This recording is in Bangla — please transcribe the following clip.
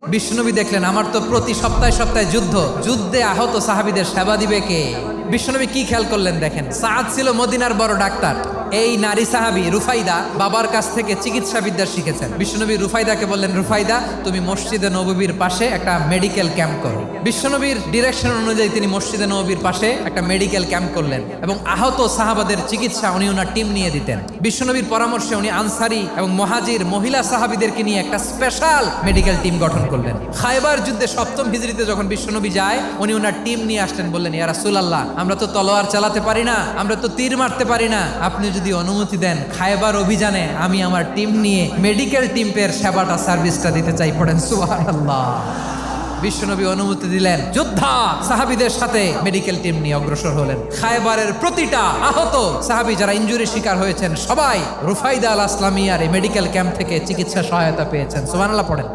বিশ্বনবী দেখলেন আমার তো প্রতি সপ্তাহে সপ্তাহে যুদ্ধে আহত সাহাবীদের সেবা দিবে কে? বিশ্বনবী কি খেয়াল করলেন দেখেন, সাআদ ছিল মদিনার বড় ডাক্তার। এই নারী সাহাবী রুফাইদা বাবার কাছ থেকে চিকিৎসা বিদ্যা শিখেছেন। বিশ্বনবী রুফাইদাকে বললেন, রুফাইদা তুমি মসজিদে নববীর পাশে একটা মেডিকেল ক্যাম্প করো। বিশ্বনবীর ডিরেকশন অনুযায়ী তিনি মসজিদে নববীর পাশে একটা মেডিকেল ক্যাম্প করলেন এবং আহত সাহাবাদের চিকিৎসা উনি ওনার টিম নিয়ে দিতেন। বিশ্বনবীর পরামর্শে উনি আনসারি এবং মুহাজির মহিলা সাহাবীদেরকে নিয়ে একটা স্পেশাল মেডিকেল টিম গঠন করলেন। খায়বার যুদ্ধে 7ম হিজরিতে যখন বিশ্বনবী যায়, উনি ওনার টিম নিয়ে আসলেন, বললেন, ইয়া রাসূলুল্লাহ, আমরা তো তলোয়ার চালাতে পারি না, আমরা তো তীর মারতে পারি না, আপনি যদি অনুমতি দেন খায়বার অভিযানে আমি আমার টিম নিয়ে মেডিকেল টিমের সেবাটা সার্ভিসটা দিতে চাই। পড়েন সুবহানাল্লাহ। বিশ্বনবী অনুমতি দিলেন, যোদ্ধা সাহাবীদের সাথে মেডিকেল টিম নিয়ে অগ্রসর হলেন। খায়বারের প্রতিটা আহত সাহাবী যারা ইনজুরি শিকার হয়েছেন সবাই রুফাইদা আল আসলামিয়ার এই মেডিকেল ক্যাম্প থেকে চিকিৎসা সহায়তা পেয়েছেন। সুবহানাল্লাহ পড়েন।